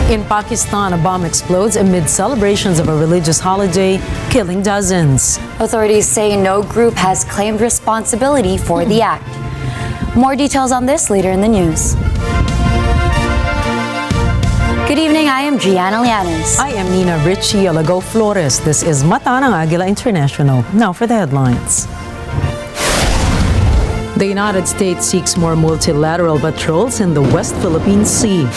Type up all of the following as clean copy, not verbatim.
In Pakistan, a bomb explodes amid celebrations of a religious holiday, killing dozens. Authorities say no group has claimed responsibility for the act. More details on this later in the news. Good evening, I am Gianna Llanes. I am Nina Richie Alagao-Flores. This is Mata ng Agila International. Now for the headlines. The United States seeks more multilateral patrols in the West Philippine Sea.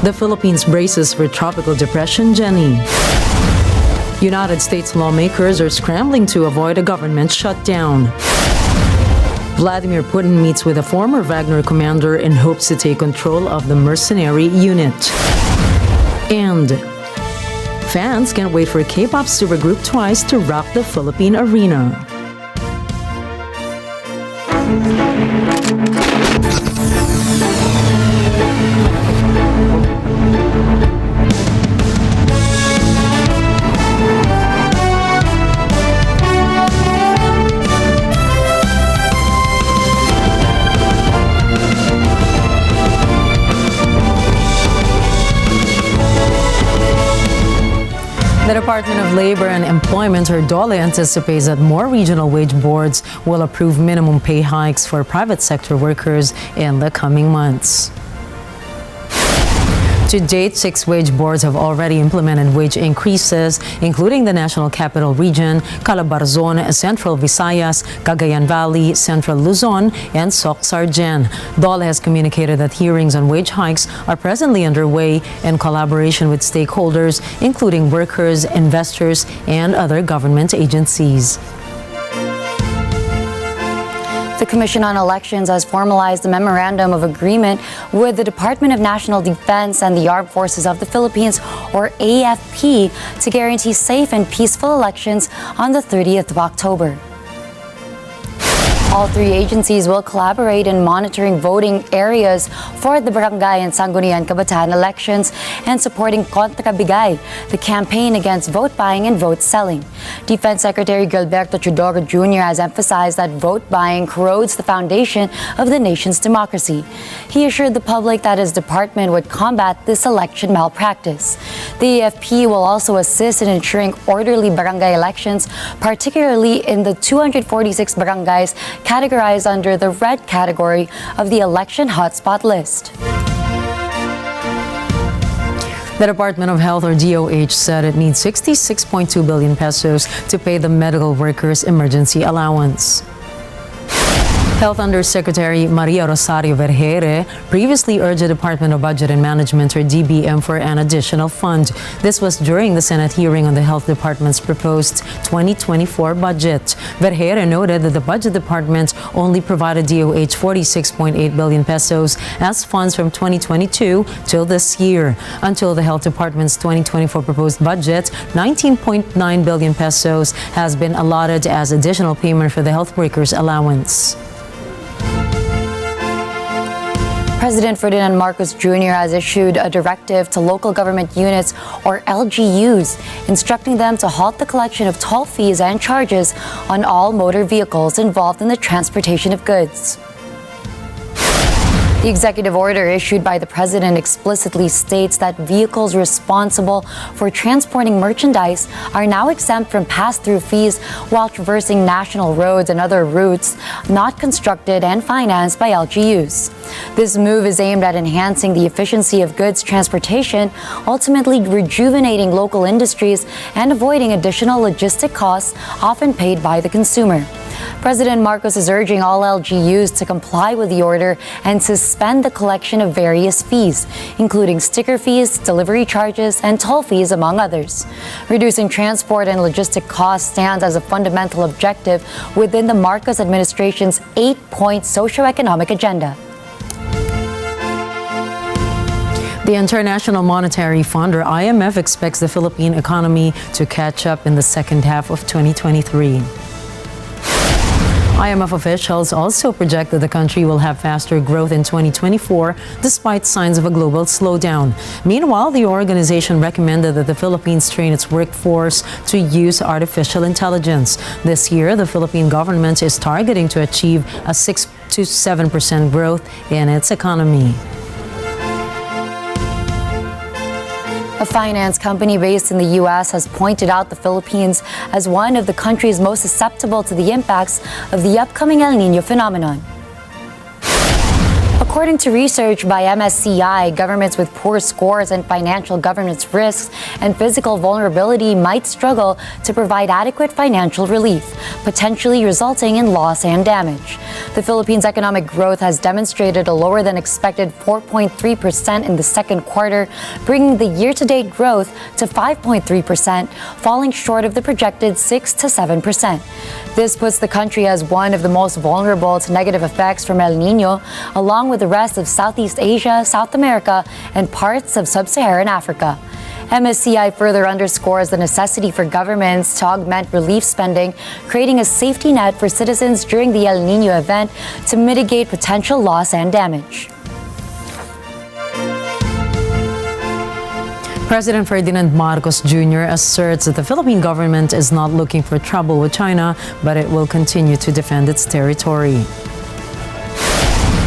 The Philippines braces for tropical depression, Jenny. United States lawmakers are scrambling to avoid a government shutdown. Vladimir Putin meets with a former Vagner commander in hopes to take control of the mercenary unit. And fans can't wait for K-pop supergroup Twice to rock the Philippine arena. The Department of Labor and Employment, or DOLE, anticipates that more regional wage boards will approve minimum pay hikes for private sector workers in the coming months. To date, 6 wage boards have already implemented wage increases, including the National Capital Region, Calabarzon, Central Visayas, Cagayan Valley, Central Luzon, and Soc-Sargen. DOLE has communicated that hearings on wage hikes are presently underway in collaboration with stakeholders, including workers, investors, and other government agencies. The Commission on Elections has formalized a memorandum of agreement with the Department of National Defense and the Armed Forces of the Philippines, or AFP, to guarantee safe and peaceful elections on the 30th of October. All 3 agencies will collaborate in monitoring voting areas for the Barangay and Sangguniang Kabataan elections and supporting Kontra Bigay, the campaign against vote buying and vote selling. Defense Secretary Gilberto Teodoro Jr. has emphasized that vote buying corrodes the foundation of the nation's democracy. He assured the public that his department would combat this election malpractice. The AFP will also assist in ensuring orderly barangay elections, particularly in the 246 barangays categorized under the red category of the election hotspot list. The Department of Health, or DOH, said it needs 66.2 billion pesos to pay the medical workers' emergency allowance. Health Undersecretary Maria Rosario Vergeire previously urged the Department of Budget and Management, or DBM, for an additional fund. This was during the Senate hearing on the Health Department's proposed 2024 budget. Vergeire noted that the Budget Department only provided DOH 46.8 billion pesos as funds from 2022 till this year. Until the Health Department's 2024 proposed budget, 19.9 billion pesos has been allotted as additional payment for the health workers' allowance. President Ferdinand Marcos Jr. has issued a directive to local government units, or LGUs, instructing them to halt the collection of toll fees and charges on all motor vehicles involved in the transportation of goods. The executive order issued by the president explicitly states that vehicles responsible for transporting merchandise are now exempt from pass-through fees while traversing national roads and other routes not constructed and financed by LGUs. This move is aimed at enhancing the efficiency of goods transportation, ultimately rejuvenating local industries and avoiding additional logistic costs often paid by the consumer. President Marcos is urging all LGUs to comply with the order and suspend the collection of various fees, including sticker fees, delivery charges, and toll fees, among others. Reducing transport and logistic costs stands as a fundamental objective within the Marcos administration's 8-point socioeconomic agenda. The International Monetary Fund, or IMF, expects the Philippine economy to catch up in the second half of 2023. IMF officials also project that the country will have faster growth in 2024 despite signs of a global slowdown. Meanwhile, the organization recommended that the Philippines train its workforce to use artificial intelligence. This year, the Philippine government is targeting to achieve a 6 to 7% growth in its economy. A finance company based in the U.S. has pointed out the Philippines as one of the countries most susceptible to the impacts of the upcoming El Niño phenomenon. According to research by Msci, governments with poor scores and financial governance risks and physical vulnerability might struggle to provide adequate financial relief, potentially resulting in loss and damage. The Philippines' economic growth has demonstrated a lower than expected 4.3% in the second quarter, bringing the year-to-date growth to 5.3%, falling short of the projected 6 to 7%. This puts the country as one of the most vulnerable to negative effects from El Niño, along with the rest of Southeast Asia, South America, and parts of Sub-Saharan Africa. Msci further underscores the necessity for governments to augment relief spending, creating a safety net for citizens during the El Niño event to mitigate potential loss and damage. President Ferdinand Marcos Jr. asserts that the Philippine government is not looking for trouble with China, but it will continue to defend its territory.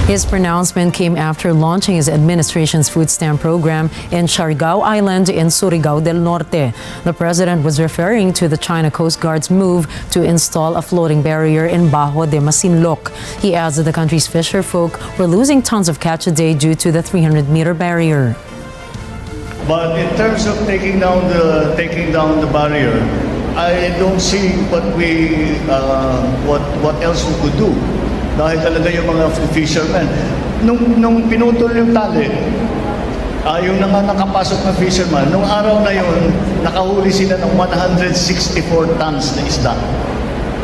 His pronouncement came after launching his administration's food stamp program in Sargal Island in Surigao del Norte. The president was referring to the China Coast Guard's move to install a floating barrier in Bajo de Masinloc. He adds that the country's fisher folk were losing tons of catch a day due to the 300-meter barrier. But in terms of taking down the barrier, I don't see what else we could do. Dahil talaga yung mga fishermen. Nung pinutol yung tali, yung nakapasok na fisherman, nung araw na yun, nakahuli sila ng 164 tons na isda.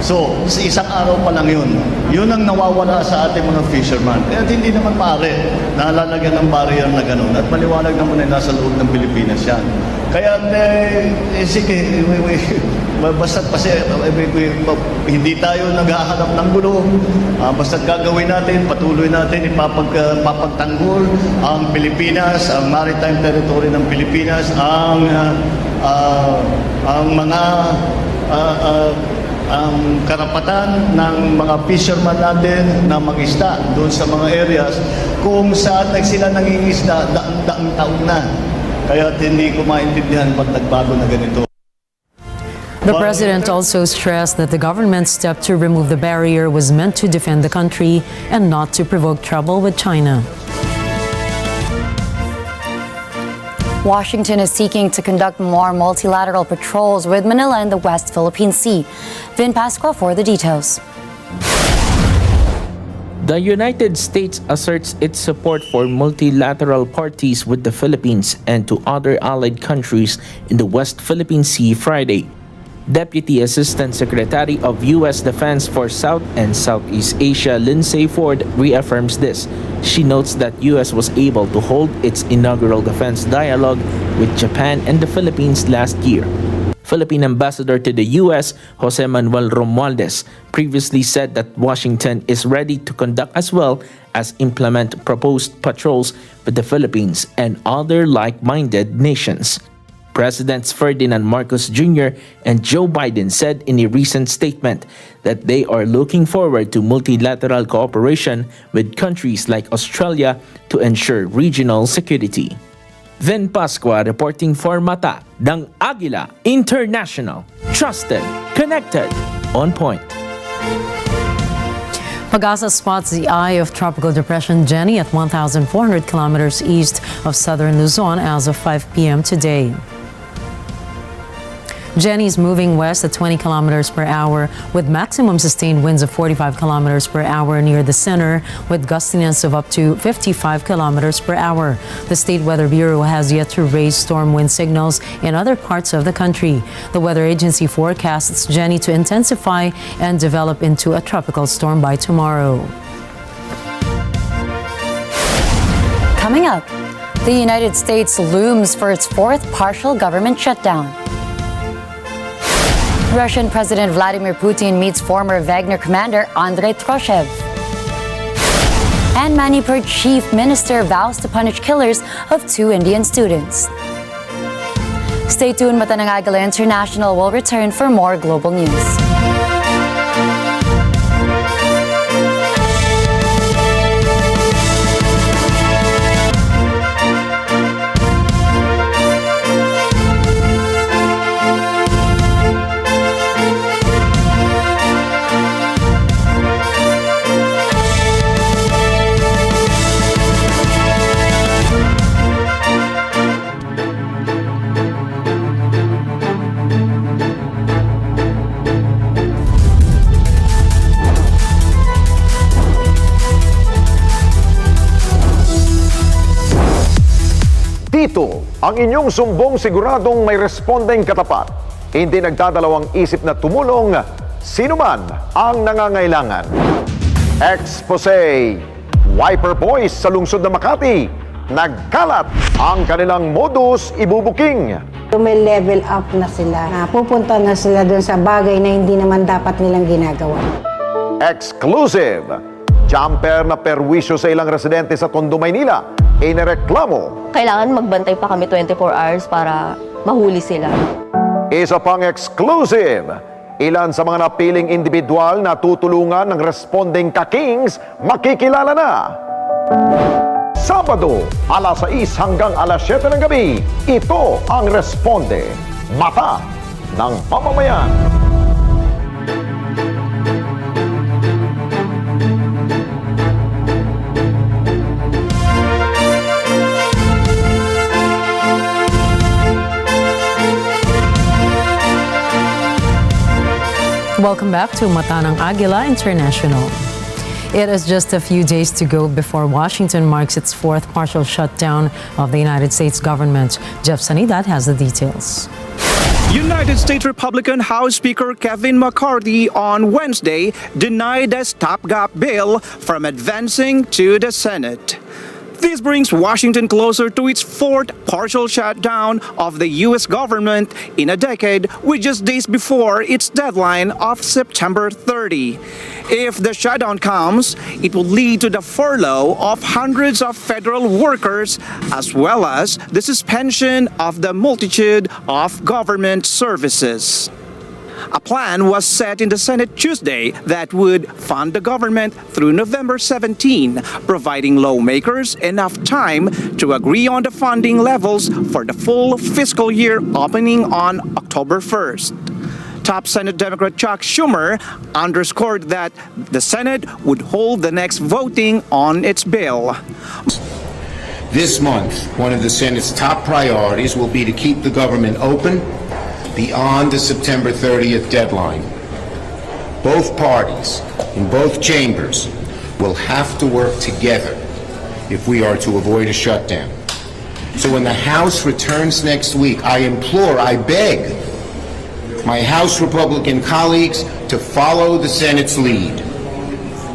So, sa isang araw pa lang yun. Yun ang nawawala sa ating mga fisherman. Kaya hindi naman maaari na lalagyan ng barrier na gano'n. At maliwanag naman ay nasa loob ng Pilipinas yan. Kaya, sige, basta kasi hindi tayo naghahanap ng gulo. Basta gagawin natin, patuloy natin ipapagtanggol ang Pilipinas, ang maritime territory ng Pilipinas, ang mga ang karapatan ng mga fisherman natin na mag-isda doon sa mga areas kung saan sila nangingisda daang taon na. Kaya hindi ko maintindihan pag nagbago na ganito. The president also stressed that the government's step to remove the barrier was meant to defend the country and not to provoke trouble with China. Washington is seeking to conduct more multilateral patrols with Manila in the West Philippine Sea. Vin Pasqua for the details. The United States asserts its support for multilateral parties with the Philippines and to other allied countries in the West Philippine Sea Friday. Deputy Assistant Secretary of U.S. Defense for South and Southeast Asia Lindsay Ford reaffirms this. She notes that U.S. was able to hold its inaugural defense dialogue with Japan and the Philippines last year. Philippine Ambassador to the U.S., Jose Manuel Romualdez, previously said that Washington is ready to conduct as well as implement proposed patrols with the Philippines and other like-minded nations. Presidents Ferdinand Marcos Jr. and Joe Biden said in a recent statement that they are looking forward to multilateral cooperation with countries like Australia to ensure regional security. Vin Pasqua reporting for Mata ng Agila International. Trusted, connected, on point. Pag-asa spots the eye of Tropical Depression Jenny at 1,400 kilometers east of southern Luzon as of 5 p.m. today. Jenny is moving west at 20 kilometers per hour with maximum sustained winds of 45 kilometers per hour near the center with gustiness of up to 55 kilometers per hour. The State Weather Bureau has yet to raise storm wind signals in other parts of the country. The weather agency forecasts Jenny to intensify and develop into a tropical storm by tomorrow. Coming up, the United States looms for its fourth partial government shutdown. Russian President Vladimir Putin meets former Wagner commander Andrei Troshev. And Manipur chief minister vows to punish killers of 2 Indian students. Stay tuned, Mata ng Agila International will return for more global news. Tito, ang inyong sumbong siguradong may responding katapat. Hindi nagdadalawang isip na tumulong sino man ang nangangailangan. Expose, Wiper Boys sa lungsod ng Makati, nagkalat ang kanilang modus ibubuking. May level up na sila. Pupunta na sila doon sa bagay na hindi naman dapat nilang ginagawa. Exclusive, jumper na perwisyo sa ilang residente sa Tondo, Maynila, inireklamo. Kailangan magbantay pa kami 24 hours para mahuli sila. Isa pang exclusive, ilan sa mga napiling individual na tutulungan ng responding ka-kings makikilala na. Sabado, alas 6 hanggang alas 7 ng gabi, ito ang Responde, Mata ng Mamamayan. Welcome back to Mata ng Agila International. It is just a few days to go before Washington marks its fourth partial shutdown of the United States government. Jeff Sanidad has the details. United States Republican House Speaker Kevin McCarthy on Wednesday denied a stopgap bill from advancing to the Senate. This brings Washington closer to its fourth partial shutdown of the U.S. government in a decade, with just days before its deadline of September 30. If the shutdown comes, it will lead to the furlough of hundreds of federal workers, as well as the suspension of the multitude of government services. A plan was set in the Senate Tuesday that would fund the government through November 17, providing lawmakers enough time to agree on the funding levels for the full fiscal year opening on October 1st. Top Senate Democrat Chuck Schumer underscored that the Senate would hold the next voting on its bill. This month, one of the Senate's top priorities will be to keep the government open beyond the September 30th deadline. Both parties in both chambers will have to work together if we are to avoid a shutdown. So when the House returns next week, I implore, I beg my House Republican colleagues to follow the Senate's lead,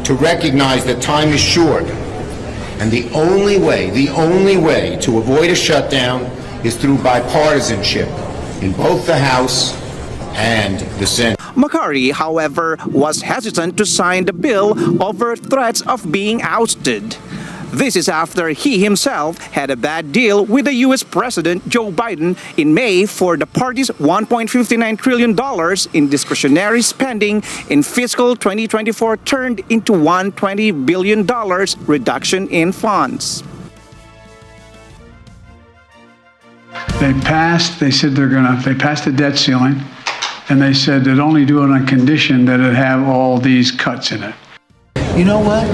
to recognize that time is short, and the only way to avoid a shutdown is through bipartisanship in both the House and the Senate. McCarthy, however, was hesitant to sign the bill over threats of being ousted. This is after he himself had a bad deal with the U.S. President Joe Biden in May for the party's $1.59 trillion in discretionary spending in fiscal 2024 turned into $120 billion reduction in funds. They passed the debt ceiling, and they said they'd only do it on condition that it have all these cuts in it. You know what?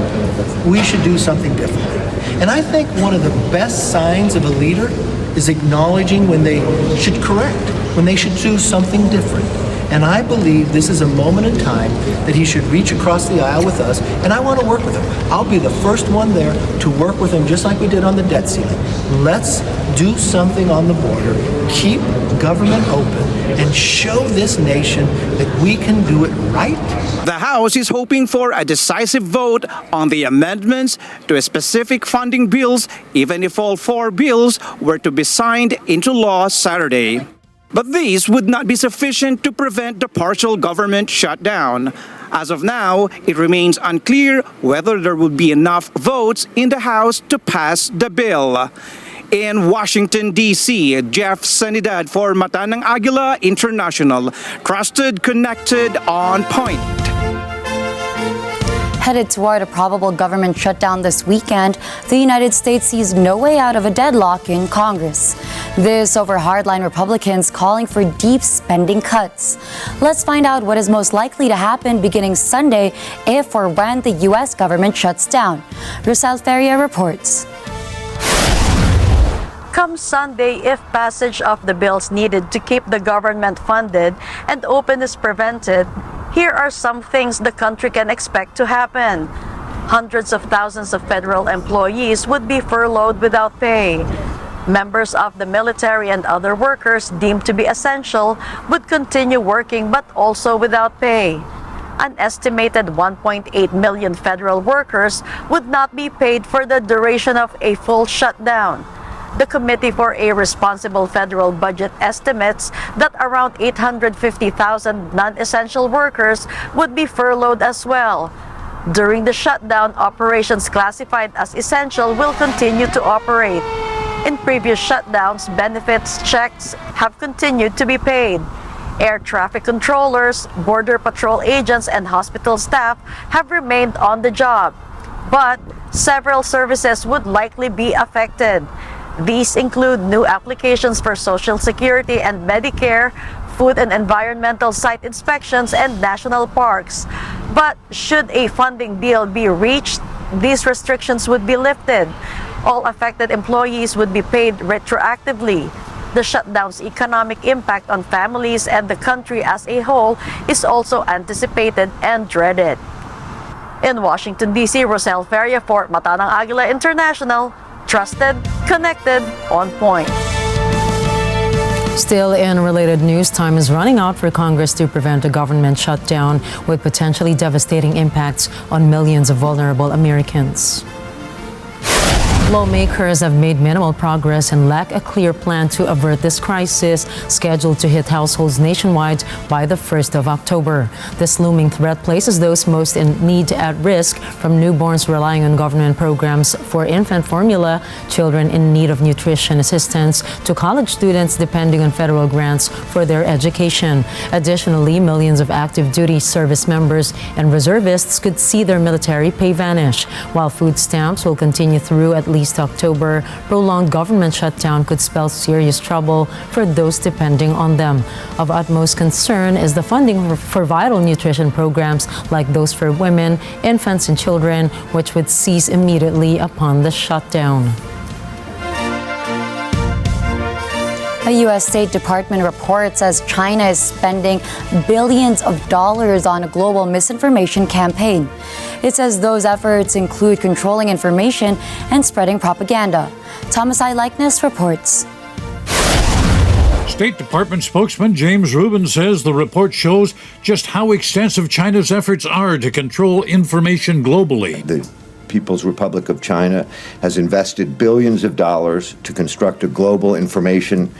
We should do something different. And I think one of the best signs of a leader is acknowledging when they should correct, when they should do something different. And I believe this is a moment in time that he should reach across the aisle with us, and I want to work with him. I'll be the first one there to work with him just like we did on the debt ceiling. Let's do something on the border, keep government open, and show this nation that we can do it right. The House is hoping for a decisive vote on the amendments to specific funding bills, even if all four bills were to be signed into law Saturday. But these would not be sufficient to prevent the partial government shutdown. As of now, it remains unclear whether there will be enough votes in the House to pass the bill. In Washington, D.C., Jeff Sanidad for Mata ng Agila International. Trusted, connected, on point. Headed toward a probable government shutdown this weekend, the United States sees no way out of a deadlock in Congress. This over hardline Republicans calling for deep spending cuts. Let's find out what is most likely to happen beginning Sunday if or when the U.S. government shuts down. Rosal Feria reports. Come Sunday, if passage of the bills needed to keep the government funded and open is prevented, here are some things the country can expect to happen. Hundreds of thousands of federal employees would be furloughed without pay. Members of the military and other workers deemed to be essential would continue working but also without pay. An estimated 1.8 million federal workers would not be paid for the duration of a full shutdown. The Committee for a Responsible Federal Budget estimates that around 850,000 non-essential workers would be furloughed as well. During the shutdown, operations classified as essential will continue to operate. In previous shutdowns, benefits checks have continued to be paid. Air traffic controllers, border patrol agents, and hospital staff have remained on the job. But several services would likely be affected. These include new applications for Social Security and Medicare, food and environmental site inspections, and national parks. But should a funding deal be reached, these restrictions would be lifted. All affected employees would be paid retroactively. The shutdown's economic impact on families and the country as a whole is also anticipated and dreaded. In Washington, D.C., Rosel Feria for Mata ng Agila International. Trusted, connected, on point. Still in related news, time is running out for Congress to prevent a government shutdown with potentially devastating impacts on millions of vulnerable Americans. Lawmakers have made minimal progress and lack a clear plan to avert this crisis scheduled to hit households nationwide by the 1st of October. This looming threat places those most in need at risk, from newborns relying on government programs for infant formula, children in need of nutrition assistance, to college students depending on federal grants for their education. Additionally, millions of active duty service members and reservists could see their military pay vanish. While food stamps will continue through at least October, prolonged government shutdown could spell serious trouble for those depending on them. Of utmost concern is the funding for vital nutrition programs like those for women, infants, and children, which would cease immediately upon the shutdown. A U.S. State Department report says China is spending billions of dollars on a global misinformation campaign. It says those efforts include controlling information and spreading propaganda. Thomas I. Likeness reports. State Department spokesman James Rubin says the report shows just how extensive China's efforts are to control information globally. The People's Republic of China has invested billions of dollars to construct a global information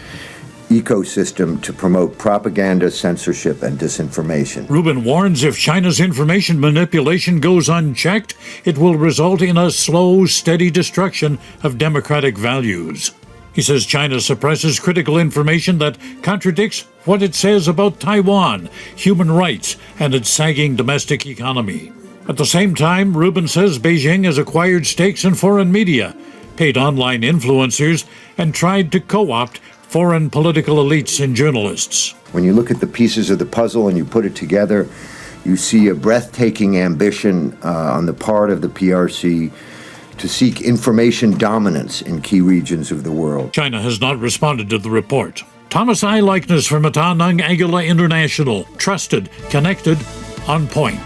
ecosystem to promote propaganda, censorship, and disinformation. Rubin warns if China's information manipulation goes unchecked, it will result in a slow, steady destruction of democratic values. He says China suppresses critical information that contradicts what it says about Taiwan, human rights, and its sagging domestic economy. At the same time, Rubin says Beijing has acquired stakes in foreign media, paid online influencers, and tried to co-opt foreign political elites and journalists. When you look at the pieces of the puzzle and you put it together, you see a breathtaking ambition on the part of the PRC to seek information dominance in key regions of the world. China has not responded to the report. Thomas I. Likeness for Mata ng Agila International. Trusted, connected, on point.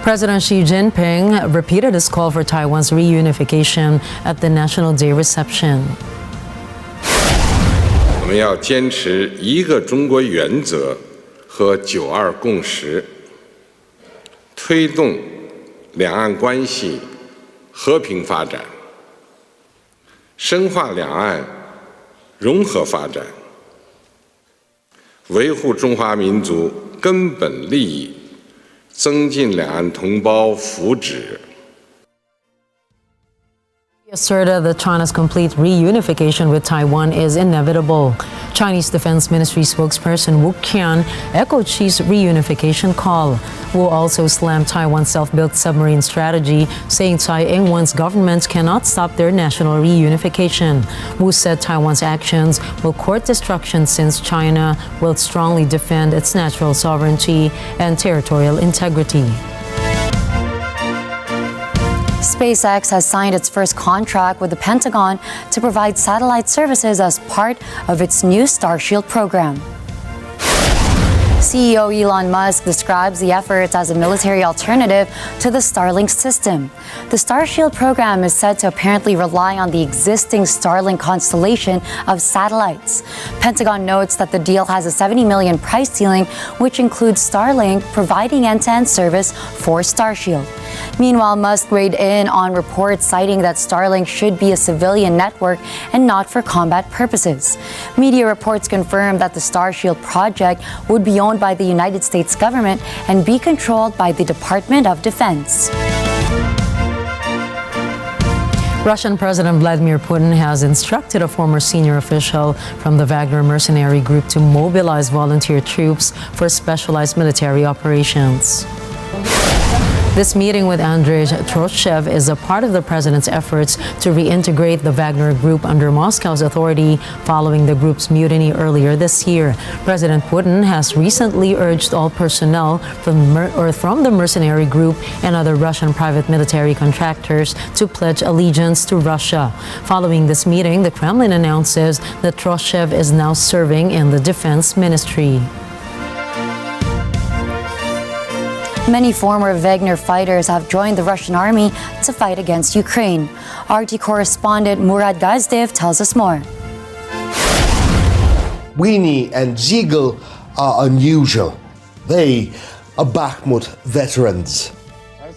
President Xi Jinping repeated his call for Taiwan's reunification at the National Day reception. 我们要坚持一个中国原则和9·2共识，推动两岸关系和平发展，深化两岸融合发展，维护中华民族根本利益，增进两岸同胞福祉。 He asserted that China's complete reunification with Taiwan is inevitable. Chinese Defense Ministry spokesperson Wu Qian echoed Xi's reunification call. Wu also slammed Taiwan's self-built submarine strategy, saying Tsai Ing-wen's government cannot stop their national reunification. Wu said Taiwan's actions will court destruction since China will strongly defend its natural sovereignty and territorial integrity. SpaceX has signed its first contract with the Pentagon to provide satellite services as part of its new Starshield program. CEO Elon Musk describes the efforts as a military alternative to the Starlink system. The Starshield program is said to apparently rely on the existing Starlink constellation of satellites. Pentagon notes that the deal has a $70 million price ceiling, which includes Starlink providing end-to-end service for Starshield. Meanwhile, Musk weighed in on reports citing that Starlink should be a civilian network and not for combat purposes. Media reports confirmed that the Starshield project would be owned by the United States government and be controlled by the Department of Defense. Russian President Vladimir Putin has instructed a former senior official from the Vagner mercenary group to mobilize volunteer troops for specialized military operations. This meeting with Andrei Troschev is a part of the president's efforts to reintegrate the Vagner group under Moscow's authority following the group's mutiny earlier this year. President Putin has recently urged all personnel from the mercenary group and other Russian private military contractors to pledge allegiance to Russia. Following this meeting, the Kremlin announces that Troschev is now serving in the defense ministry. Many former Vagner fighters have joined the Russian army to fight against Ukraine. RT correspondent Murad Gazdev tells us more. Weenie and Ziegel are unusual. They are Bakhmut veterans.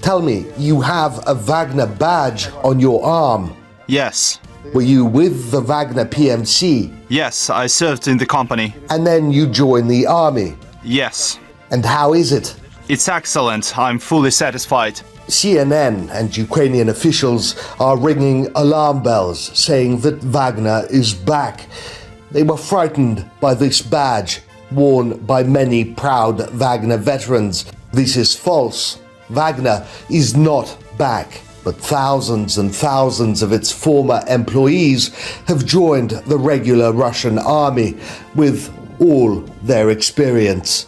Tell me, you have a Wagner badge on your arm? Yes. Were you with the Wagner PMC? Yes, I served in the company. And then you joined the army? Yes. And how is it? It's excellent. I'm fully satisfied. CNN and Ukrainian officials are ringing alarm bells saying that Wagner is back. They were frightened by this badge worn by many proud Wagner veterans. This is false. Wagner is not back, but thousands and thousands of its former employees have joined the regular Russian army with all their experience.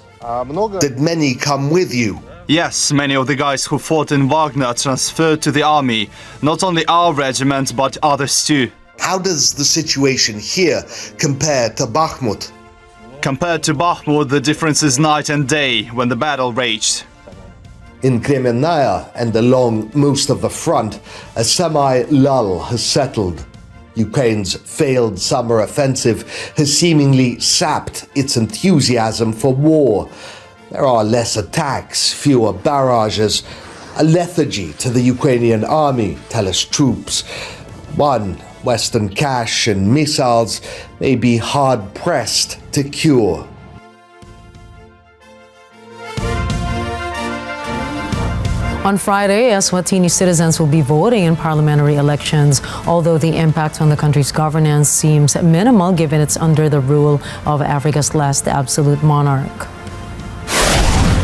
Did many come with you? Yes, many of the guys who fought in Wagner transferred to the army. Not only our regiment, but others too. How does the situation here compare to Bakhmut? Compared to Bakhmut, the difference is night and day when the battle raged. In Kremenaya and along most of the front, a semi-lull has settled. Ukraine's failed summer offensive has seemingly sapped its enthusiasm for war. There are less attacks, fewer barrages, a lethargy to the Ukrainian army, tell us troops. One, Western cash and missiles may be hard-pressed to cure. On Friday, Eswatini citizens will be voting in parliamentary elections, although the impact on the country's governance seems minimal given it's under the rule of Africa's last absolute monarch.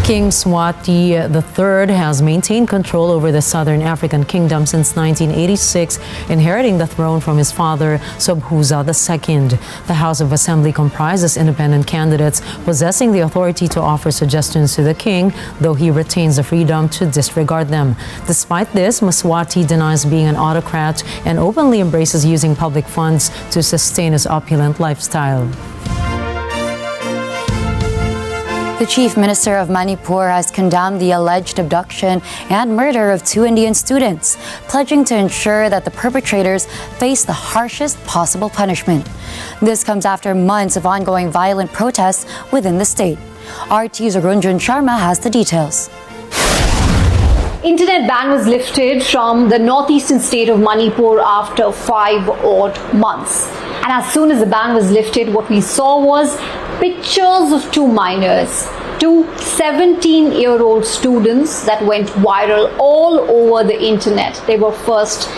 King Msci III has maintained control over the southern African kingdom since 1986, inheriting the throne from his father, Sobhuza II. The House of Assembly comprises independent candidates possessing the authority to offer suggestions to the king, though he retains the freedom to disregard them. Despite this, Msci denies being an autocrat and openly embraces using public funds to sustain his opulent lifestyle. The Chief Minister of Manipur has condemned the alleged abduction and murder of 2 Indian students, pledging to ensure that the perpetrators face the harshest possible punishment. This comes after months of ongoing violent protests within the state. RT's Arunjan Sharma has the details. Internet ban was lifted from the northeastern state of Manipur after 5 odd months. And as soon as the ban was lifted, what we saw was pictures of 2 minors, 2 17-year-old students that went viral all over the internet. They were first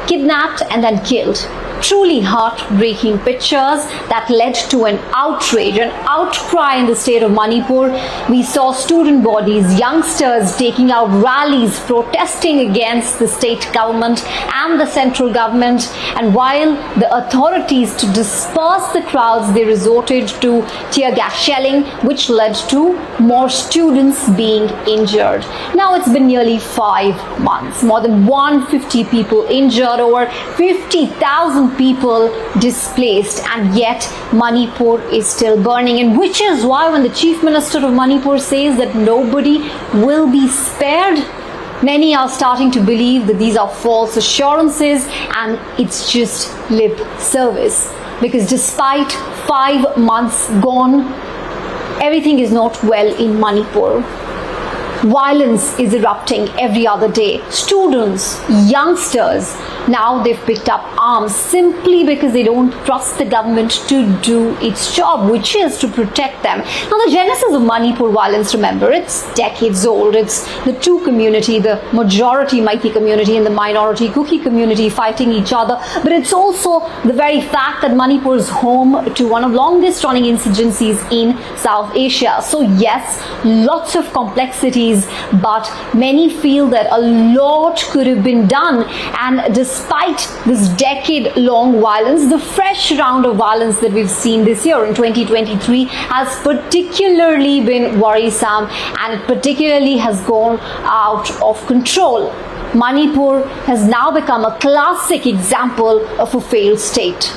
kidnapped and then killed. Truly heartbreaking pictures that led to an outrage, an outcry in the state of Manipur. We saw student bodies, youngsters taking out rallies protesting against the state government and the central government. And while the authorities to disperse the crowds, they resorted to tear gas shelling, which led to more students being injured. Now it's been nearly 5 months, more than 150 people injured, over 50,000 people displaced, and yet Manipur is still burning. And which is why when the Chief Minister of Manipur says that nobody will be spared, many are starting to believe that these are false assurances and it's just lip service. Because despite 5 months gone, everything is not well in Manipur. Violence is erupting every other day. Students, youngsters, now they've picked up arms simply because they don't trust the government to do its job, which is to protect them. Now, the genesis of Manipur violence, remember, it's decades old. It's the two community, the majority Meitei community and the minority Kuki community fighting each other. But it's also the very fact that Manipur is home to one of longest running insurgencies in South Asia. So yes, lots of complexities, but many feel that a lot could have been done. And despite this decade-long violence, the fresh round of violence that we've seen this year in 2023 has particularly been worrisome, and it particularly has gone out of control. Manipur has now become a classic example of a failed state.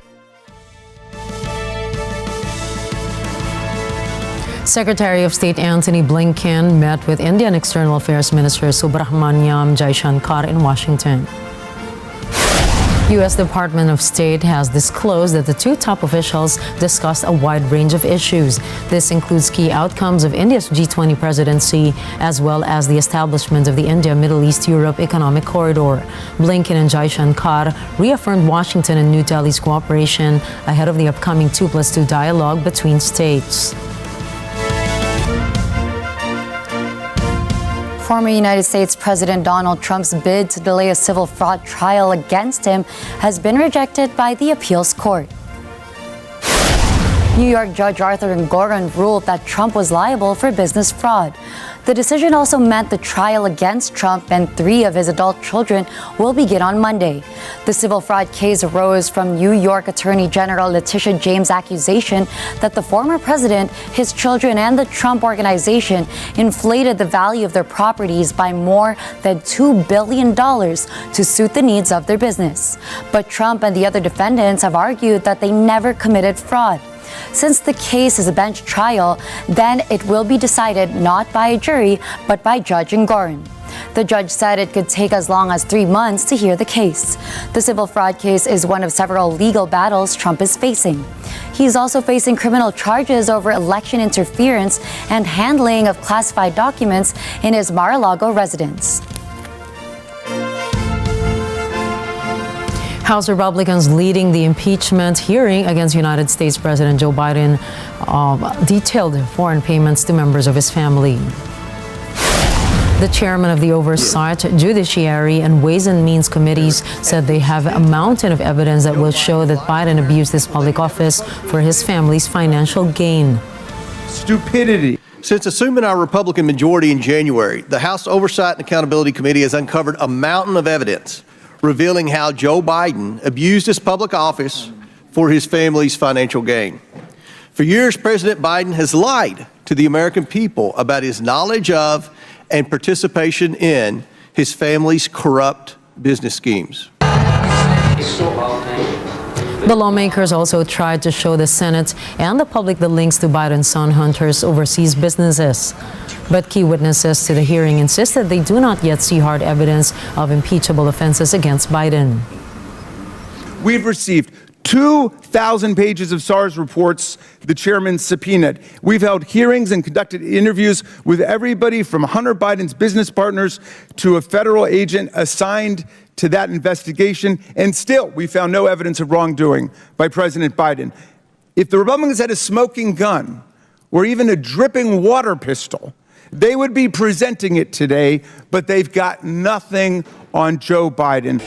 Secretary of State Antony Blinken met with Indian External Affairs Minister Subrahmanyam in Washington. U.S. Department of State has disclosed that the two top officials discussed a wide range of issues. This includes key outcomes of India's G20 presidency, as well as the establishment of the India-Middle East-Europe Economic Corridor. Blinken and Jaishankar reaffirmed Washington and New Delhi's cooperation ahead of the upcoming 2+2 dialogue between states. Former United States President Donald Trump's bid to delay a civil fraud trial against him has been rejected by the appeals court. New York Judge Arthur Engoron ruled that Trump was liable for business fraud. The decision also meant the trial against Trump and 3 of his adult children will begin on Monday. The civil fraud case arose from New York Attorney General Letitia James' accusation that the former president, his children, and the Trump Organization inflated the value of their properties by more than $2 billion to suit the needs of their business. But Trump and the other defendants have argued that they never committed fraud. Since the case is a bench trial, then it will be decided not by a jury, but by Judge Engoron. The judge said it could take as long as 3 months to hear the case. The civil fraud case is one of several legal battles Trump is facing. He's also facing criminal charges over election interference and handling of classified documents in his Mar-a-Lago residence. House Republicans leading the impeachment hearing against United States President Joe Biden detailed foreign payments to members of his family. The chairman of the Oversight, Judiciary, and Ways and Means Committees said they have a mountain of evidence that will show that Biden abused his public office for his family's financial gain. Stupidity. Since assuming our Republican majority in January, the House Oversight and Accountability Committee has uncovered a mountain of evidence revealing how Joe Biden abused his public office for his family's financial gain. For years, President Biden has lied to the American people about his knowledge of and participation in his family's corrupt business schemes. The lawmakers also tried to show the Senate and the public the links to Biden's son Hunter's overseas businesses. But key witnesses to the hearing insisted they do not yet see hard evidence of impeachable offenses against Biden. We've received 2,000 pages of SARS reports the chairman subpoenaed. We've held hearings and conducted interviews with everybody from Hunter Biden's business partners to a federal agent assigned to that investigation, and still we found no evidence of wrongdoing by President Biden. If the Republicans had a smoking gun or even a dripping water pistol, they would be presenting it today, but they've got nothing on Joe Biden.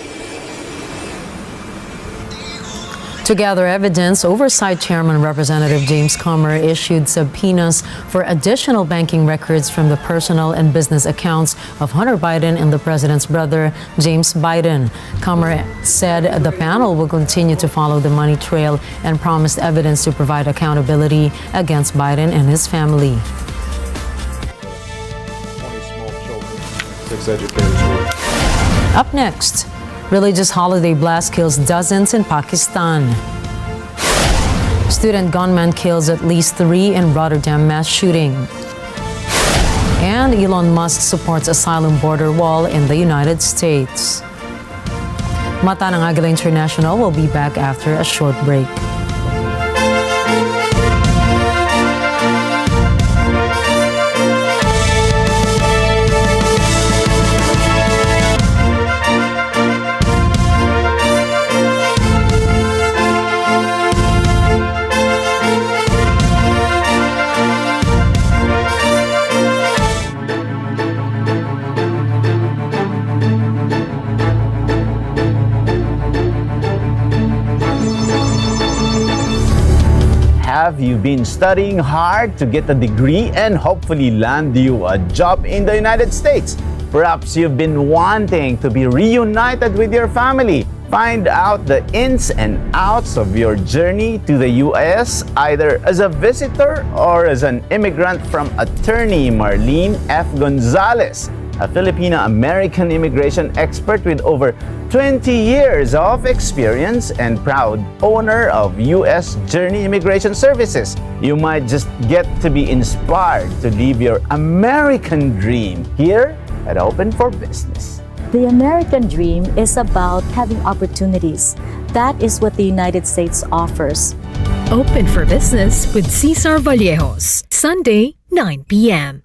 To gather evidence, Oversight Chairman Representative James Comer issued subpoenas for additional banking records from the personal and business accounts of Hunter Biden and the president's brother, James Biden. Comer said the panel will continue to follow the money trail and promised evidence to provide accountability against Biden and his family. 20 small children, 6 educators. Up next, Religious holiday blast kills dozens in Pakistan. Student gunman kills at least 3 in Rotterdam mass shooting. And Elon Musk supports asylum border wall in the United States. Mata ng Agila International will be back after a short break. Have you been studying hard to get a degree and hopefully land you a job in the United States? Perhaps you've been wanting to be reunited with your family. Find out the ins and outs of your journey to the U.S. either as a visitor or as an immigrant from attorney Marlene F. Gonzalez, a Filipino-American immigration expert with over 20 years of experience and proud owner of U.S. Journey Immigration Services. You might just get to be inspired to live your American dream here at Open for Business. The American dream is about having opportunities. That is what the United States offers. Open for Business with Cesar Vallejos, Sunday, 9 p.m.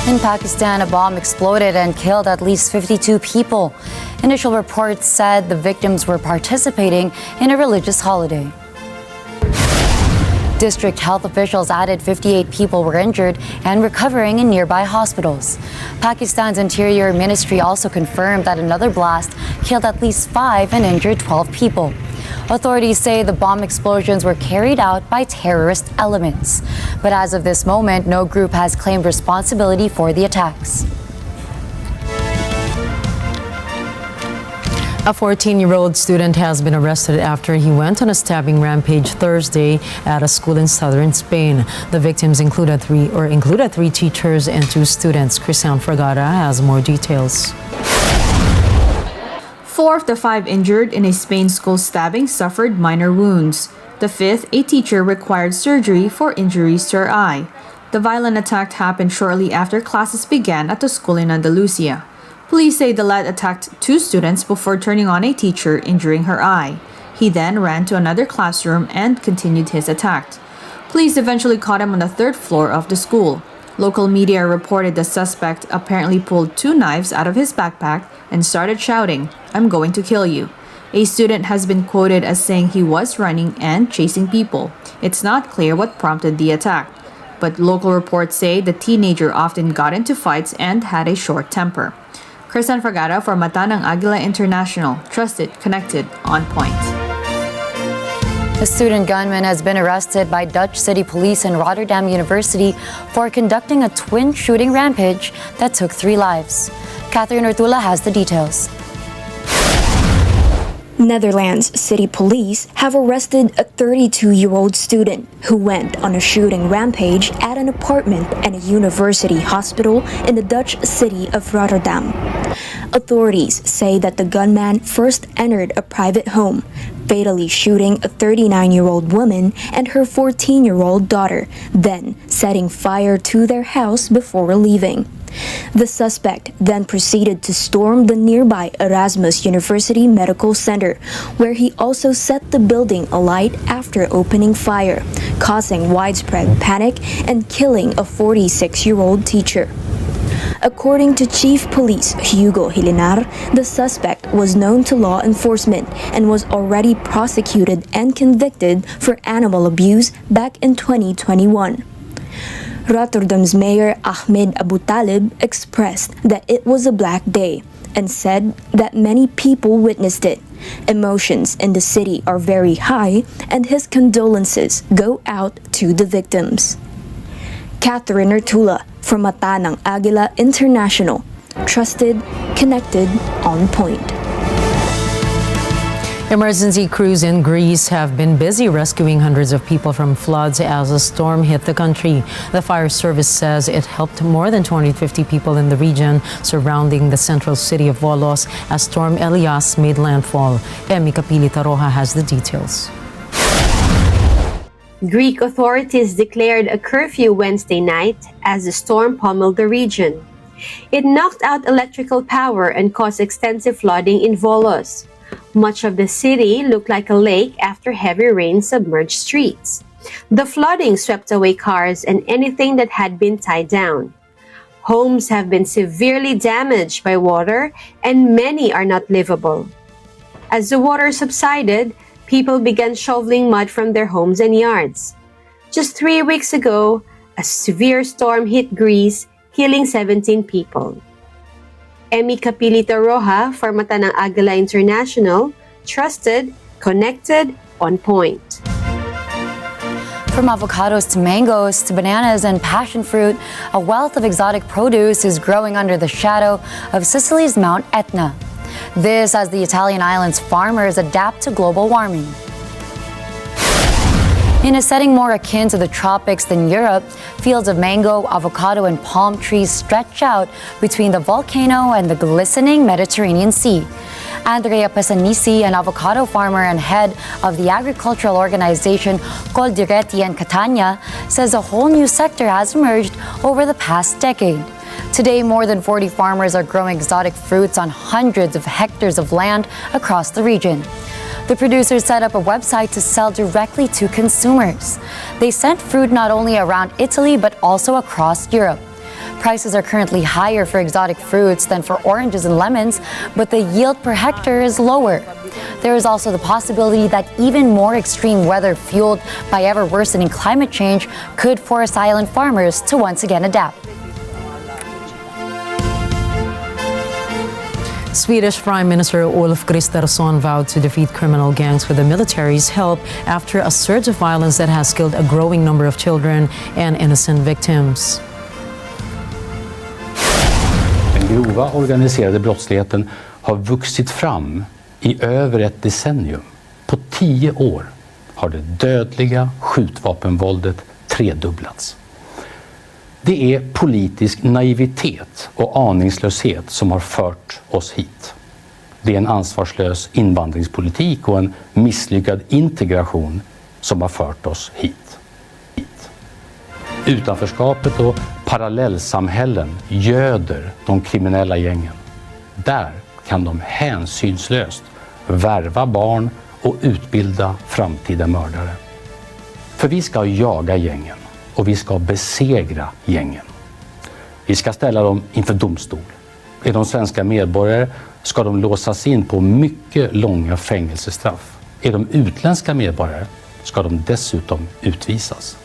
In Pakistan, a bomb exploded and killed at least 52 people. Initial reports said the victims were participating in a religious holiday. District health officials added 58 people were injured and recovering in nearby hospitals. Pakistan's Interior Ministry also confirmed that another blast killed at least 5 and injured 12 people. Authorities say the bomb explosions were carried out by terrorist elements. But as of this moment, no group has claimed responsibility for the attacks. A 14-year-old student has been arrested after he went on a stabbing rampage Thursday at a school in southern Spain. The victims included three teachers and 2 students. Christian Fragata has more details. 4 of the 5 injured in a Spain school stabbing suffered minor wounds. The 5th, a teacher, required surgery for injuries to her eye. The violent attack happened shortly after classes began at the school in Andalusia. Police say the lad attacked 2 students before turning on a teacher, injuring her eye. He then ran to another classroom and continued his attack. Police eventually caught him on the 3rd floor of the school. Local media reported the suspect apparently pulled 2 knives out of his backpack and started shouting, "I'm going to kill you." A student has been quoted as saying he was running and chasing people. It's not clear what prompted the attack, but local reports say the teenager often got into fights and had a short temper. Christian Fragata for Mata ng Agila International. Trusted, connected, on point. A student gunman has been arrested by Dutch City Police and Rotterdam University for conducting a twin shooting rampage that took 3 lives. Catherine Ortula has the details. Netherlands City Police have arrested a 32-year-old student who went on a shooting rampage at an apartment and a university hospital in the Dutch city of Rotterdam. Authorities say that the gunman first entered a private home, fatally shooting a 39-year-old woman and her 14-year-old daughter, then setting fire to their house before leaving. The suspect then proceeded to storm the nearby Erasmus University Medical Center, where he also set the building alight after opening fire, causing widespread panic and killing a 46-year-old teacher. According to Chief Police Hugo Hilinar, the suspect was known to law enforcement and was already prosecuted and convicted for animal abuse back in 2021. Rotterdam's Mayor Ahmed Abu Talib expressed that it was a black day and said that many people witnessed it. Emotions in the city are very high and his condolences go out to the victims. Catherine Ortula from Mata ng Agila International. Trusted, connected, on point. Emergency crews in Greece have been busy rescuing hundreds of people from floods as a storm hit the country. The fire service says it helped more than 250 people in the region surrounding the central city of Volos as Storm Elas made landfall. Emi Kapili-Taroja has the details. Greek authorities declared a curfew Wednesday night as the storm pummeled the region. It knocked out electrical power and caused extensive flooding in Volos. Much of the city looked like a lake after heavy rain submerged streets. The flooding swept away cars and anything that had been tied down. Homes have been severely damaged by water and many are not livable. As the water subsided, people began shoveling mud from their homes and yards. Just 3 weeks ago, a severe storm hit Greece, killing 17 people. Emi Kapili-Taroja for mata ng Agila International, trusted, connected, on point. From avocados to mangoes to bananas and passion fruit, a wealth of exotic produce is growing under the shadow of Sicily's Mount Etna. This as the Italian island's farmers adapt to global warming. In a setting more akin to the tropics than Europe, fields of mango, avocado, and palm trees stretch out between the volcano and the glistening Mediterranean Sea. Andrea Pesanisi, an avocado farmer and head of the agricultural organization Coldiretti and Catania, says a whole new sector has emerged over the past decade. Today, more than 40 farmers are growing exotic fruits on hundreds of hectares of land across the region. The producers set up a website to sell directly to consumers. They sent fruit not only around Italy, but also across Europe. Prices are currently higher for exotic fruits than for oranges and lemons, but the yield per hectare is lower. There is also the possibility that even more extreme weather fueled by ever-worsening climate change could force island farmers to once again adapt. Swedish Prime Minister Ulf Kristersson vowed to defeat criminal gangs with the military's help after a surge of violence that has killed a growing number of children and innocent victims. Den grova organiserade brottsligheten har vuxit fram i över ett decennium. På 10 år har det dödliga skjutvapenvåldet tredubblats. Det är politisk naivitet och aningslöshet som har fört oss hit. Det är en ansvarslös invandringspolitik och en misslyckad integration som har fört oss hit. Utanförskapet och parallellsamhällen göder de kriminella gängen. Där kan de hänsynslöst värva barn och utbilda framtida mördare. För vi ska jaga gängen. Och vi ska besegra gängen. Vi ska ställa dem inför domstol. Är de svenska medborgare ska de låsas in på mycket långa fängelsestraff. Är de utländska medborgare ska de dessutom utvisas.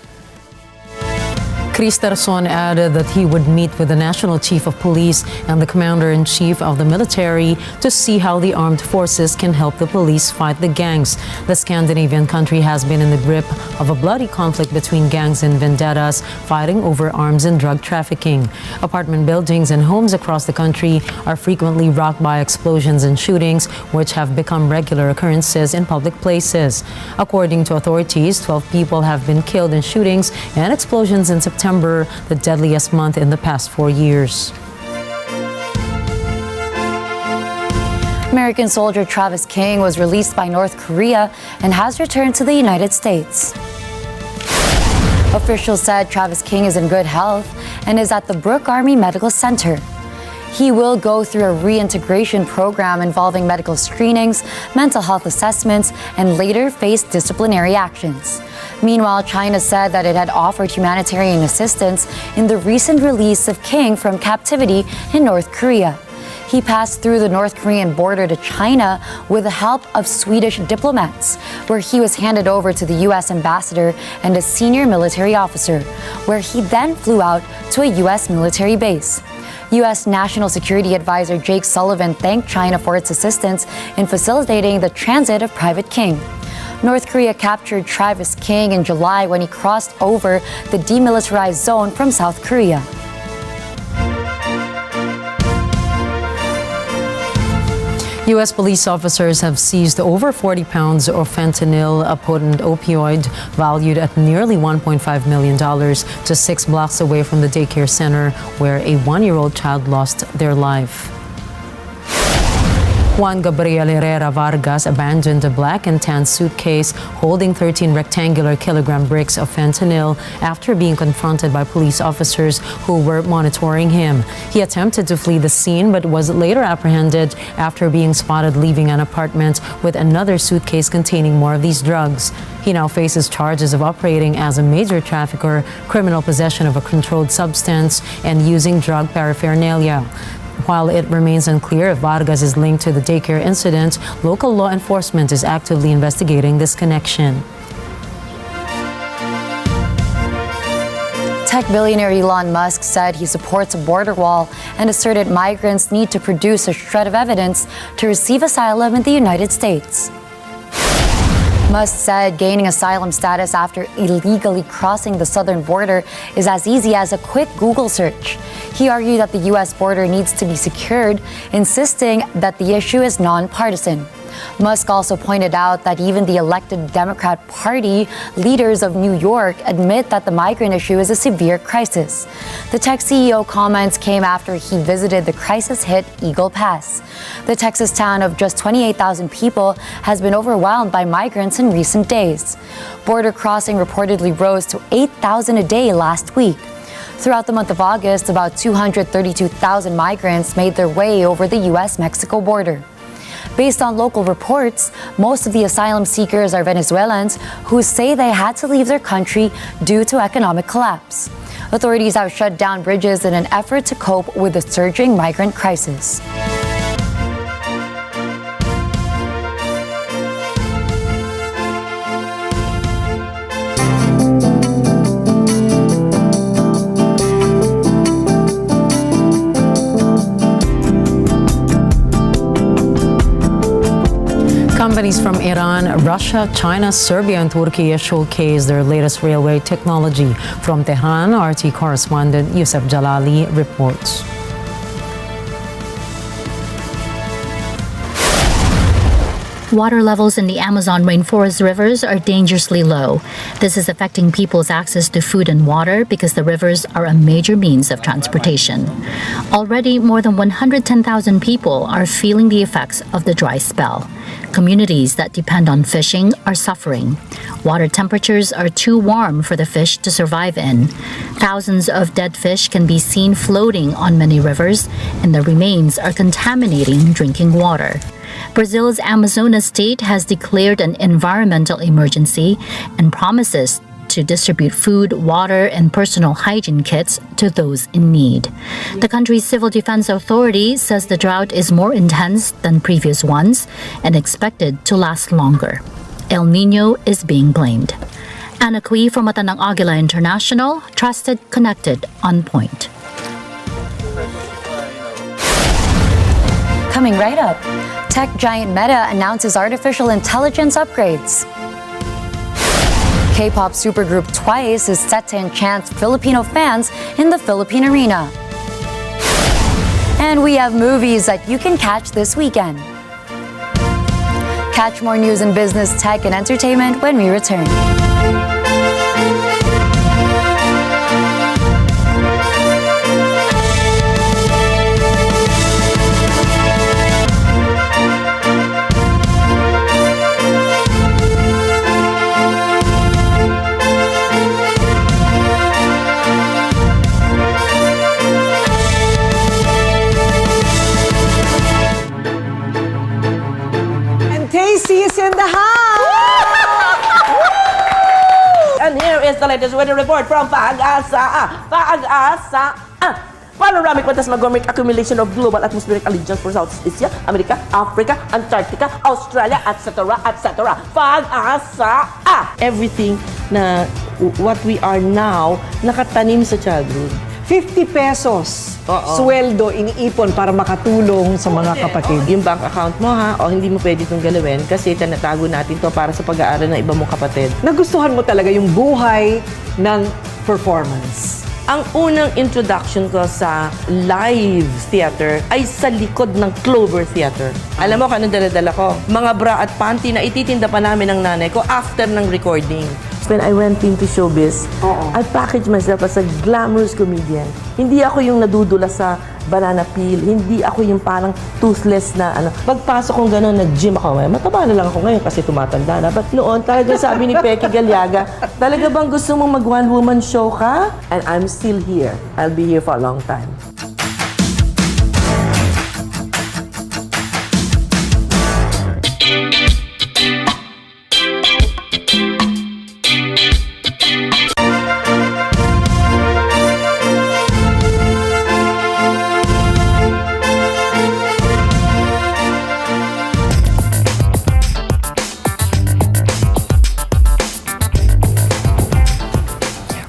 Kristersson added that he would meet with the National Chief of Police and the Commander-in-Chief of the military to see how the armed forces can help the police fight the gangs. The Scandinavian country has been in the grip of a bloody conflict between gangs and vendettas fighting over arms and drug trafficking. Apartment buildings and homes across the country are frequently rocked by explosions and shootings, which have become regular occurrences in public places. According to authorities, 12 people have been killed in shootings and explosions in September, the deadliest month in the past 4 years. American soldier Travis King was released by North Korea and has returned to the United States. Officials said Travis King is in good health and is at the Brooke Army Medical Center. He will go through a reintegration program involving medical screenings, mental health assessments, and later face disciplinary actions. Meanwhile, China said that it had offered humanitarian assistance in the recent release of King from captivity in North Korea. He passed through the North Korean border to China with the help of Swedish diplomats, where he was handed over to the U.S. ambassador and a senior military officer, where he then flew out to a U.S. military base. U.S. National Security Advisor Jake Sullivan thanked China for its assistance in facilitating the transit of Private King. North Korea captured Travis King in July when he crossed over the demilitarized zone from South Korea. U.S. police officers have seized over 40 pounds of fentanyl, a potent opioid valued at nearly $1.5 million, just 6 blocks away from the daycare center where a 1-year-old child lost their life. Juan Gabriel Herrera Vargas abandoned a black and tan suitcase holding 13 rectangular kilogram bricks of fentanyl after being confronted by police officers who were monitoring him. He attempted to flee the scene but was later apprehended after being spotted leaving an apartment with another suitcase containing more of these drugs. He now faces charges of operating as a major trafficker, criminal possession of a controlled substance, and using drug paraphernalia. While it remains unclear if Vargas is linked to the daycare incident, local law enforcement is actively investigating this connection. Tech billionaire Elon Musk said he supports a border wall and asserted migrants need to produce a shred of evidence to receive asylum in the United States. Musk said gaining asylum status after illegally crossing the southern border is as easy as a quick Google search. He argued that the U.S. border needs to be secured, insisting that the issue is nonpartisan. Musk also pointed out that even the elected Democrat Party leaders of New York admit that the migrant issue is a severe crisis. The tech CEO comments came after he visited the crisis-hit Eagle Pass. The Texas town of just 28,000 people has been overwhelmed by migrants in recent days. Border crossing reportedly rose to 8,000 a day last week. Throughout the month of August, about 232,000 migrants made their way over the U.S.-Mexico border. Based on local reports, most of the asylum seekers are Venezuelans who say they had to leave their country due to economic collapse. Authorities have shut down bridges in an effort to cope with the surging migrant crisis. Companies from Iran, Russia, China, Serbia, and Turkey showcase their latest railway technology. From Tehran, RT correspondent Yusuf Jalali reports. Water levels in the Amazon rainforest rivers are dangerously low. This is affecting people's access to food and water because the rivers are a major means of transportation. Already, more than 110,000 people are feeling the effects of the dry spell. Communities that depend on fishing are suffering. Water temperatures are too warm for the fish to survive in. Thousands of dead fish can be seen floating on many rivers, and the remains are contaminating drinking water. Brazil's Amazonas state has declared an environmental emergency and promises to distribute food, water, and personal hygiene kits to those in need. The country's civil defense authority says the drought is more intense than previous ones and expected to last longer. El Nino is being blamed. Anna Cui from Matanang Agila International, trusted, connected, on point. Coming right up, tech giant Meta announces artificial intelligence upgrades. K-pop supergroup Twice is set to enchant Filipino fans in the Philippine arena. And we have movies that you can catch this weekend. Catch more news in business, tech, and entertainment when we return. Casey's in the house! And here is the latest weather report from Pag-asa. Panoramic phantasmagoric accumulation of global atmospheric allegiance for Southeast Asia, America, Africa, Antarctica, Australia, etc., etc. Pag-asa. Everything na what we are now nakatanim sa childhood. 50 pesos sweldo iniipon para makatulong sa mga kapatid. Yung bank account mo hindi mo pwede itong galawin kasi tinatago natin to para sa pag-aaral ng iba mong kapatid. Nagustuhan mo talaga yung buhay ng performance. Ang unang introduction ko sa live theater ay sa likod ng Clover Theater. Alam mo kung anong dala-dala ko? Mga bra at panty na ititinda pa namin ng nanay ko after ng recording. When I went into showbiz, I packaged myself as a glamorous comedian. Hindi ako yung nadudula sa banana peel. Hindi ako yung parang toothless na ano. Pagpasok kong gano'n, nag-gym ako. Mataba na lang ako ngayon kasi tumatanda na. But noon, talaga sabi ni Pecky Galiaga, talaga bang gusto mong mag-one-woman show ka? And I'm still here. I'll be here for a long time.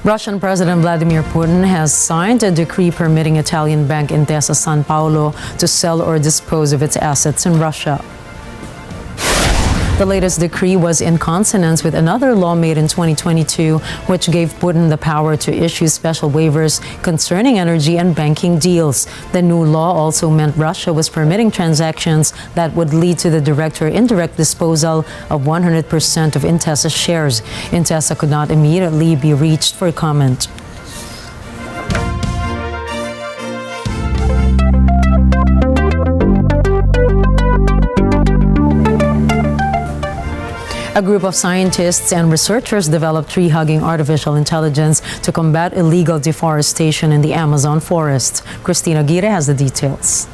Russian President Vladimir Putin has signed a decree permitting Italian bank Intesa Sanpaolo to sell or dispose of its assets in Russia. The latest decree was in consonance with another law made in 2022, which gave Putin the power to issue special waivers concerning energy and banking deals. The new law also meant Russia was permitting transactions that would lead to the direct or indirect disposal of 100% of Intesa shares. Intesa could not immediately be reached for comment. A group of scientists and researchers developed tree-hugging artificial intelligence to combat illegal deforestation in the Amazon forest. Christina Aguirre has the details.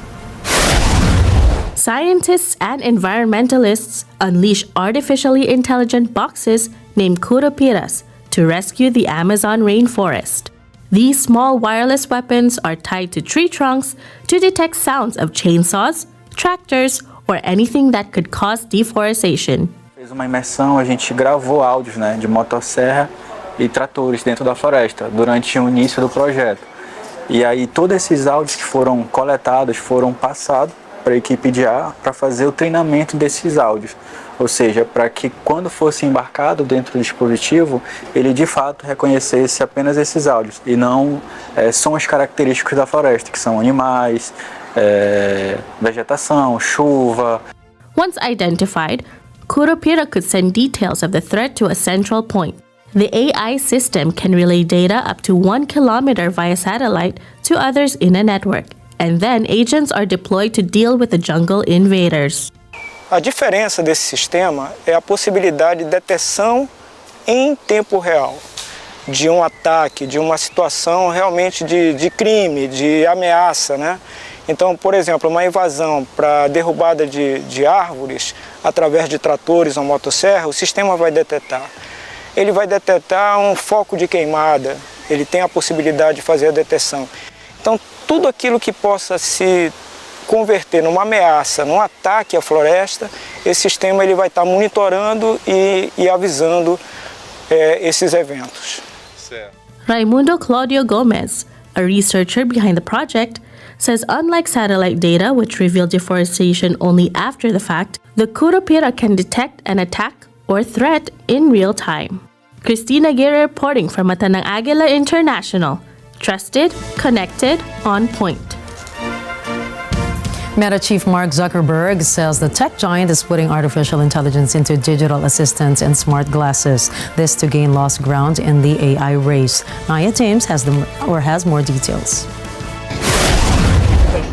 Scientists and environmentalists unleash artificially intelligent boxes named curopiras to rescue the Amazon rainforest. These small wireless weapons are tied to tree trunks to detect sounds of chainsaws, tractors, or anything that could cause deforestation. Fez uma imersão, a gente gravou áudios, de motosserra e tratores dentro da floresta durante o início do projeto. E aí todos esses áudios que foram coletados foram passados para a equipe de ar para fazer o treinamento desses áudios. Ou seja, para que quando fosse embarcado dentro do dispositivo, ele de fato reconhecesse apenas esses áudios e não sons característicos da floresta, que são animais, vegetação, chuva. Once identified, Curopira could send details of the threat to a central point. The AI system can relay data up to 1 kilometer via satellite to others in a network, and then agents are deployed to deal with the jungle invaders. A diferença desse sistema é a possibilidade de detecção em tempo real de um ataque, de uma situação realmente de crime, de ameaça, Então, por exemplo, uma invasão para derrubada de árvores através de tratores ou motosserra, o sistema vai detectar. Ele vai detectar um foco de queimada, ele tem a possibilidade de fazer a detecção. Então, tudo aquilo que possa se converter numa ameaça, num ataque à floresta, esse sistema ele vai estar monitorando e avisando esses eventos. Raimundo Claudio Gomez, a researcher behind the project, says unlike satellite data, which reveal deforestation only after the fact, the Curopira can detect an attack or threat in real time. Christina Aguirre reporting from Matanang Agila International. Trusted, connected, on point. Meta chief Mark Zuckerberg says the tech giant is putting artificial intelligence into digital assistants and smart glasses. This to gain lost ground in the AI race. Naya James has more details.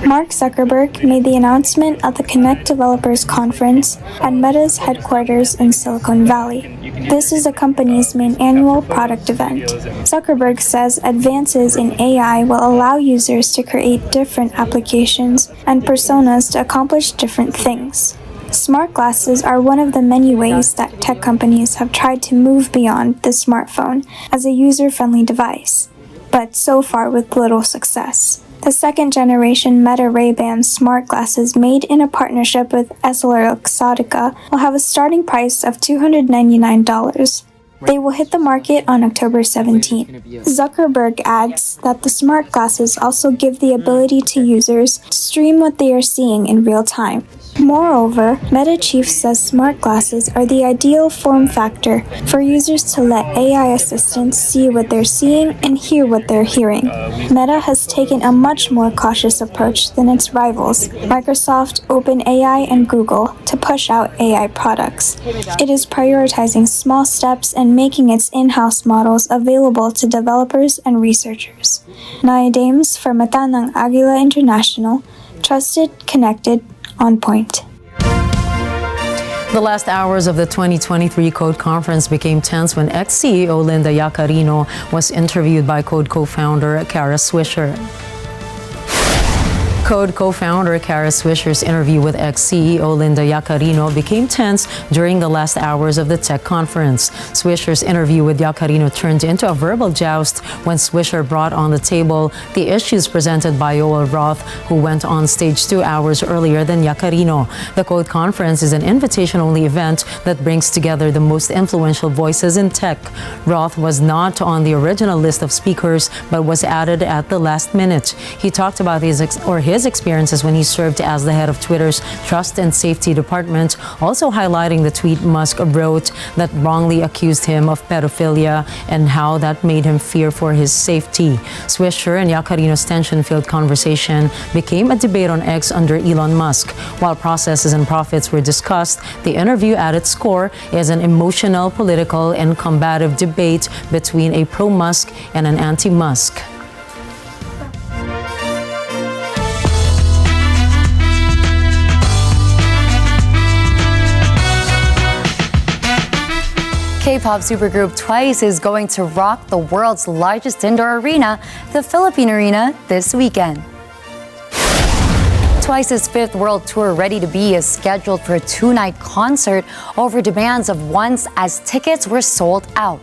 Mark Zuckerberg made the announcement at the Connect Developers Conference at Meta's headquarters in Silicon Valley. This is the company's main annual product event. Zuckerberg says advances in AI will allow users to create different applications and personas to accomplish different things. Smart glasses are one of the many ways that tech companies have tried to move beyond the smartphone as a user-friendly device, but so far with little success. The second-generation Meta Ray-Ban smart glasses made in a partnership with EssilorLuxottica will have a starting price of $299. They will hit the market on October 17. Zuckerberg adds that the smart glasses also give the ability to users to stream what they are seeing in real time. Moreover, Meta chief says smart glasses are the ideal form factor for users to let AI assistants see what they're seeing and hear what they're hearing. Meta has taken a much more cautious approach than its rivals, Microsoft, OpenAI, and Google, to push out AI products. It is prioritizing small steps and making its in-house models available to developers and researchers. Naya Dames for Mata ng Agila International, trusted, connected, on point. The last hours of the 2023 Code Conference became tense when ex-CEO Linda Yaccarino was interviewed by Code co-founder Kara Swisher. Code co-founder Kara Swisher's interview with ex-CEO Linda Yaccarino became tense during the last hours of the tech conference. Swisher's interview with Yaccarino turned into a verbal joust when Swisher brought on the table the issues presented by Yoel Roth, who went on stage 2 hours earlier than Yaccarino. The Code Conference is an invitation-only event that brings together the most influential voices in tech. Roth was not on the original list of speakers, but was added at the last minute. He talked about his experiences when he served as the head of Twitter's Trust and Safety Department, also highlighting the tweet Musk wrote that wrongly accused him of pedophilia and how that made him fear for his safety. Swisher and Yaccarino's tension-filled conversation became a debate on X under Elon Musk. While processes and profits were discussed, the interview at its core is an emotional, political, and combative debate between a pro-Musk and an anti-Musk. K-pop supergroup Twice is going to rock the world's largest indoor arena, the Philippine Arena, this weekend. Twice's 5th world tour, Ready to Be, is scheduled for a 2-night concert over demands of once as tickets were sold out.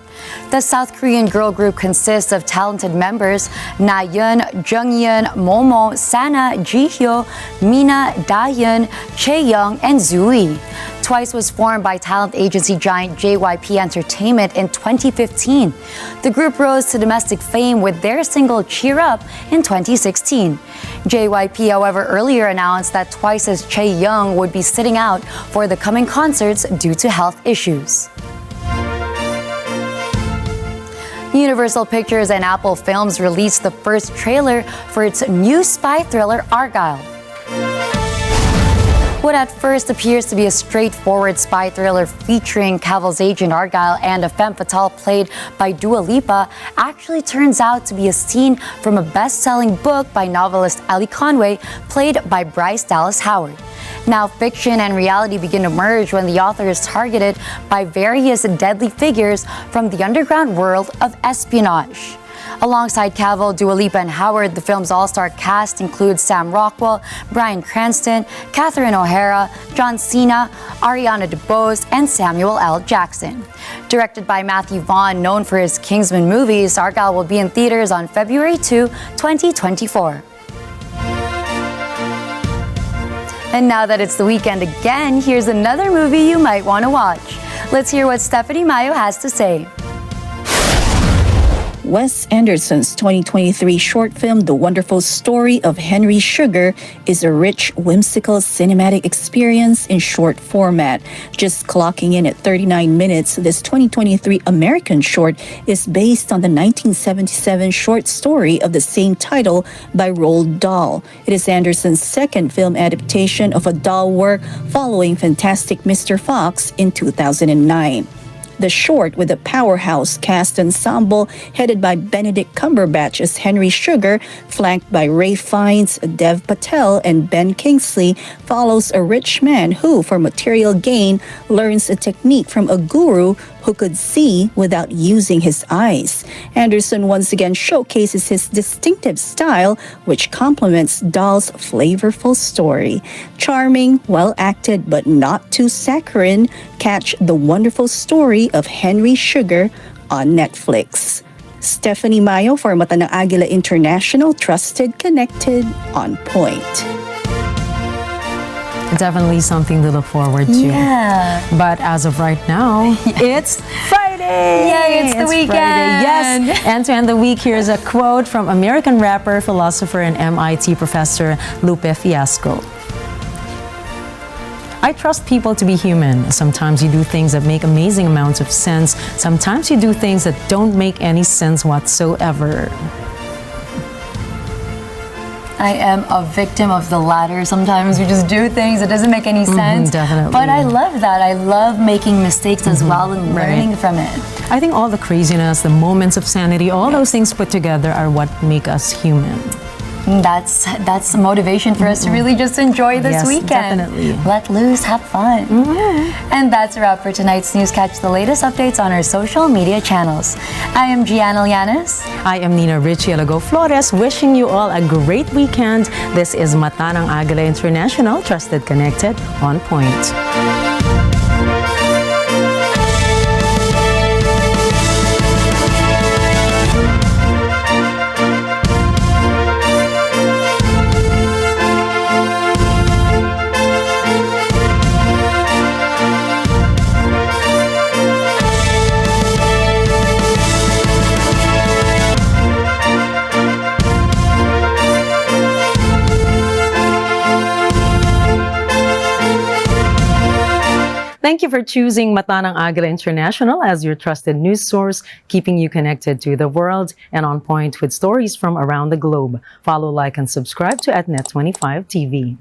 The South Korean girl group consists of talented members Nayeon, Jungyeon, Momo, Sana, Jihyo, Mina, Dahyun, Chaeyoung, and Zooey. Twice was formed by talent agency giant JYP Entertainment in 2015. The group rose to domestic fame with their single Cheer Up in 2016. JYP, however, earlier announced that Twice's Chaeyoung would be sitting out for the coming concerts due to health issues. Universal Pictures and Apple Films released the first trailer for its new spy thriller Argylle. What at first appears to be a straightforward spy thriller featuring Cavill's agent Argylle and a femme fatale played by Dua Lipa actually turns out to be a scene from a best-selling book by novelist Ellie Conway, played by Bryce Dallas Howard. Now, fiction and reality begin to merge when the author is targeted by various deadly figures from the underground world of espionage. Alongside Cavill, Dua Lipa, and Howard, the film's all-star cast includes Sam Rockwell, Bryan Cranston, Catherine O'Hara, John Cena, Ariana DeBose, and Samuel L. Jackson. Directed by Matthew Vaughn, known for his Kingsman movies, Sargal will be in theaters on February 2, 2024. And now that it's the weekend again, here's another movie you might want to watch. Let's hear what Stephanie Mayo has to say. Wes Anderson's 2023 short film, The Wonderful Story of Henry Sugar, is a rich, whimsical cinematic experience in short format. Just clocking in at 39 minutes, this 2023 American short is based on the 1977 short story of the same title by Roald Dahl. It is Anderson's second film adaptation of a Dahl work following Fantastic Mr. Fox in 2009. The short, with a powerhouse cast ensemble headed by Benedict Cumberbatch as Henry Sugar, flanked by Ralph Fiennes, Dev Patel, and Ben Kingsley, follows a rich man who, for material gain, learns a technique from a guru who could see without using his eyes. Anderson once again showcases his distinctive style, which complements Dahl's flavorful story. Charming, well acted, but not too saccharine, catch The Wonderful Story of Henry Sugar on Netflix. Stephanie Mayo for Mata ng Agila International, trusted, connected, on point. Definitely something to look forward to. Yeah. But as of right now, it's Friday! Yay, it's the weekend! Friday. Yes! And to end the week, here's a quote from American rapper, philosopher, and MIT professor Lupe Fiasco. I trust people to be human. Sometimes you do things that make amazing amounts of sense. Sometimes you do things that don't make any sense whatsoever. I am a victim of the latter. Sometimes we just do things that doesn't make any sense. Definitely. But I love that. I love making mistakes as well and learning from it. I think all the craziness, the moments of sanity, all those things put together are what make us human. That's motivation for us to really just enjoy this weekend. Definitely. Let loose, have fun. And that's a wrap for tonight's news. Catch the latest updates on our social media channels. I am Gianna Llanes. I am Nina Richie Alagao-Flores, wishing you all a great weekend. This is Mata ng Agila International, trusted, connected, on point. Thank you for choosing Mata ng Agila International as your trusted news source, keeping you connected to the world and on point with stories from around the globe. Follow, like, and subscribe to @Net25 TV.